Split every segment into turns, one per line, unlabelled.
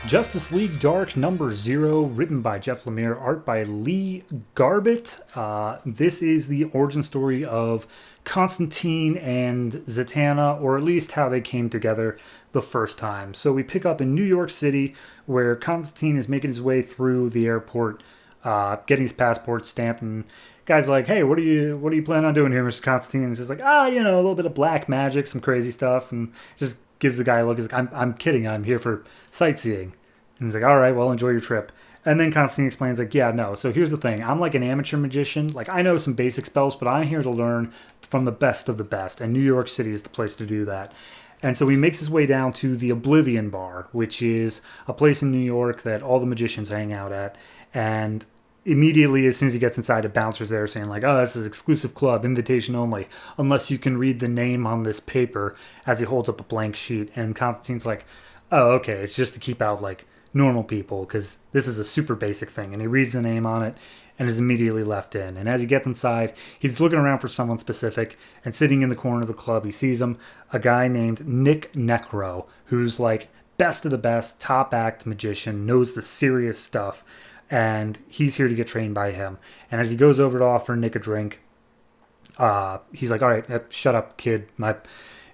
Justice League Dark number 0, written by Jeff Lemire, art by Lee Garbett. This is the origin story of Constantine and Zatanna, or at least how they came together the first time. So we pick up in New York City, where Constantine is making his way through the airport, getting his passport stamped, and guy's like, "Hey, what do you plan on doing here, Mr. Constantine?" And he's just like, a little bit of black magic, some crazy stuff, and just gives the guy a look. He's like, I'm kidding. I'm here for sightseeing." And he's like, "All right, well, enjoy your trip." And then Constantine explains, like, "Yeah, no. So here's the thing. I'm like an amateur magician. Like, I know some basic spells, but I'm here to learn from the best of the best. And New York City is the place to do that." And so he makes his way down to the Oblivion Bar, which is a place in New York that all the magicians hang out at. And immediately, as soon as he gets inside, a bouncer's there saying, like, "Oh, this is exclusive club, invitation only, unless you can read the name on this paper," as he holds up a blank sheet. And Constantine's like, "Oh, okay, it's just to keep out, like, normal people, because this is a super basic thing." And he reads the name on it and is immediately left in. And as he gets inside, he's looking around for someone specific, and sitting in the corner of the club, he sees a guy named Nick Necro, who's like best of the best, top act magician, knows the serious stuff, and he's here to get trained by him. And as he goes over to offer Nick a drink, he's like, "All right, shut up, kid.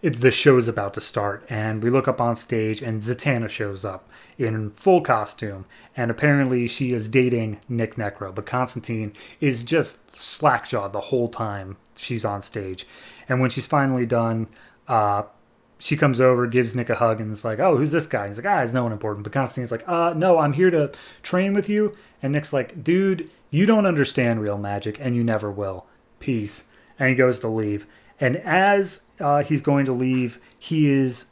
The show's about to start." And we look up on stage, and Zatanna shows up in full costume. And apparently she is dating Nick Necro. But Constantine is just slackjawed the whole time she's on stage. And when she's finally done, she comes over, gives Nick a hug, and is like, "Oh, who's this guy?" And he's like, "It's no one important." But Constantine's like, "No, I'm here to train with you." And Nick's like, "Dude, you don't understand real magic, and you never will. Peace." And he goes to leave. And as he's going to leave, he is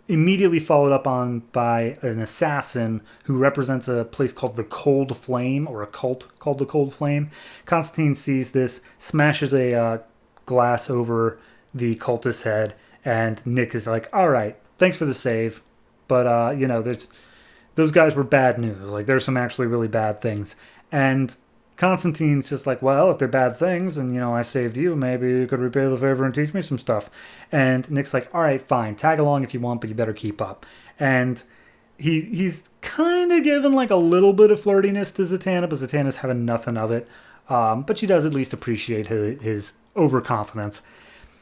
immediately followed up on by an assassin who represents a place called the Cold Flame, or a cult called the Cold Flame. Constantine sees this, smashes a glass over the cultist's head, and Nick is like, "All right, thanks for the save, but those guys were bad news. Like, there's some actually really bad things." And Constantine's just like, "Well, if they're bad things and, I saved you, maybe you could repay the favor and teach me some stuff." And Nick's like, "All right, fine. Tag along if you want, but you better keep up." And he's kind of given like a little bit of flirtiness to Zatanna, but Zatanna's having nothing of it. But she does at least appreciate his overconfidence.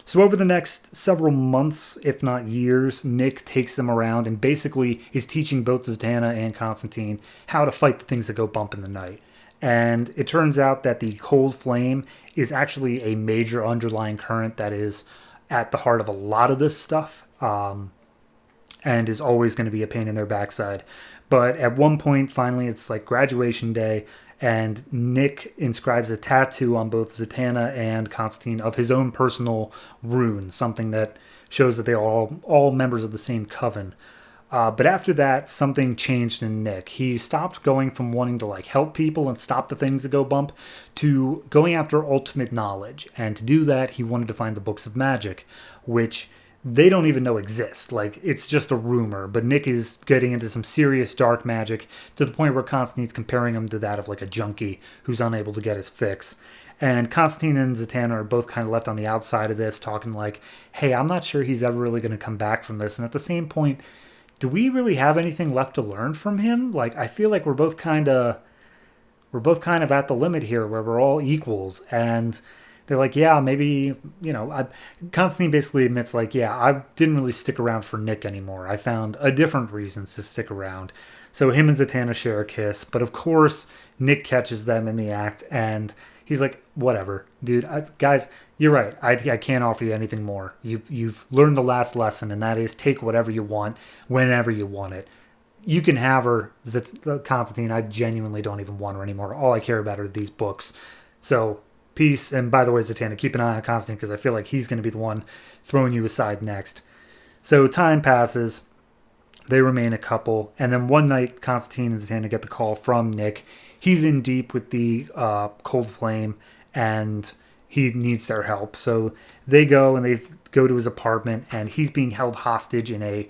So over the next several months, if not years, Nick takes them around and basically is teaching both Zatanna and Constantine how to fight the things that go bump in the night. And it turns out that the Cold Flame is actually a major underlying current that is at the heart of a lot of this stuff, and is always going to be a pain in their backside. But at one point, finally, it's like graduation day, and Nick inscribes a tattoo on both Zatanna and Constantine of his own personal rune, something that shows that they are all members of the same coven. But after that, something changed in Nick. He stopped going from wanting to like help people and stop the things that go bump to going after ultimate knowledge. And to do that, he wanted to find the books of magic, which they don't even know exist. Like, it's just a rumor. But Nick is getting into some serious dark magic to the point where Constantine's comparing him to that of like a junkie who's unable to get his fix. And Constantine and Zatanna are both kind of left on the outside of this, talking like, "Hey, I'm not sure he's ever really going to come back from this." And at the same point, do we really have anything left to learn from him? Like, I feel like we're both kind of at the limit here, where we're all equals. And they're like, "Yeah, maybe, Constantine basically admits, like, "Yeah, I didn't really stick around for Nick anymore. I found a different reasons to stick around." So him and Zatanna share a kiss, but of course Nick catches them in the act, and he's like, "Whatever, dude. Guys, you're right. I can't offer you anything more. You've learned the last lesson, and that is take whatever you want, whenever you want it. You can have her, Constantine. I genuinely don't even want her anymore. All I care about are these books. So peace." And by the way, Zatanna, keep an eye on Constantine, because I feel like he's going to be the one throwing you aside next. So time passes. They remain a couple. And then one night, Constantine and Zatanna get the call from Nick. He's in deep with the Cold Flame, and he needs their help. So they go and they go to his apartment, and he's being held hostage in a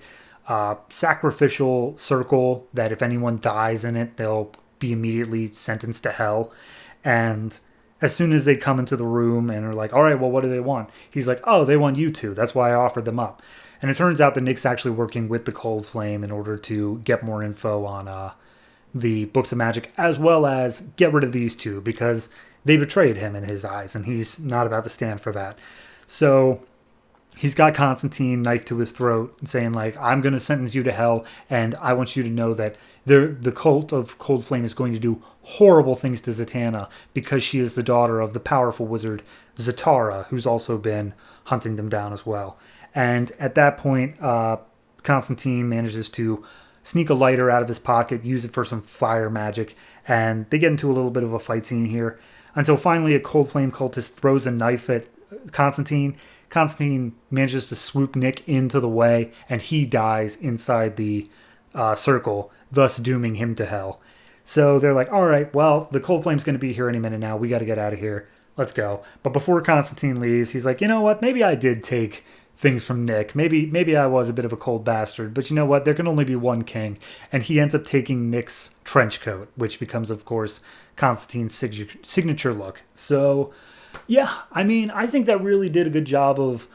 sacrificial circle that if anyone dies in it, they'll be immediately sentenced to hell. And as soon as they come into the room and are like, all right, well, what do they want? He's like, oh, they want you two. That's why I offered them up. And it turns out that Nick's actually working with the Cold Flame in order to get more info on the books of magic, as well as get rid of these two because they betrayed him in his eyes, and he's not about to stand for that. So he's got Constantine knife to his throat, saying like, I'm going to sentence you to hell, and I want you to know that the cult of Cold Flame is going to do horrible things to Zatanna because she is the daughter of the powerful wizard Zatara, who's also been hunting them down as well. And at that point, Constantine manages to sneak a lighter out of his pocket, use it for some fire magic, and they get into a little bit of a fight scene here until finally a Cold Flame cultist throws a knife at Constantine. Constantine manages to swoop Nick into the way, and he dies inside the circle, thus dooming him to hell. So they're like, all right, well, the Cold Flame's going to be here any minute now. We got to get out of here. Let's go. But before Constantine leaves, he's like, you know what? Maybe I did take things from Nick. Maybe I was a bit of a cold bastard. But you know what? There can only be one king. And he ends up taking Nick's trench coat, which becomes, of course, Constantine's signature look. So, yeah, I mean, I think that really did a good job of,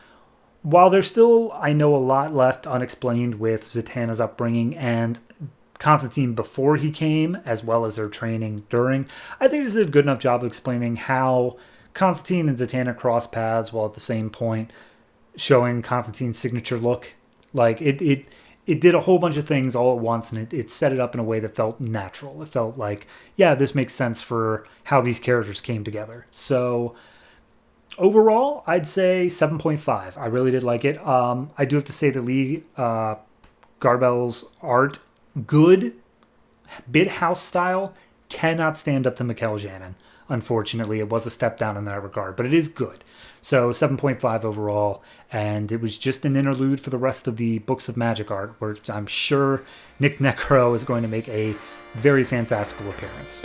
while there's still, I know, a lot left unexplained with Zatanna's upbringing and Constantine before he came, as well as their training during, I think this did a good enough job of explaining how Constantine and Zatanna cross paths while at the same point showing Constantine's signature look. Like, it did a whole bunch of things all at once, and it set it up in a way that felt natural. It felt like, yeah, this makes sense for how these characters came together. So overall, I'd say 7.5. I really did like it. I do have to say that Lee Garbell's art, good, bit house style, cannot stand up to Mikkel Janin. Unfortunately, it was a step down in that regard, but it is good. So 7.5 overall, and it was just an interlude for the rest of the Books of Magic art, where I'm sure Nick Necro is going to make a very fantastical appearance.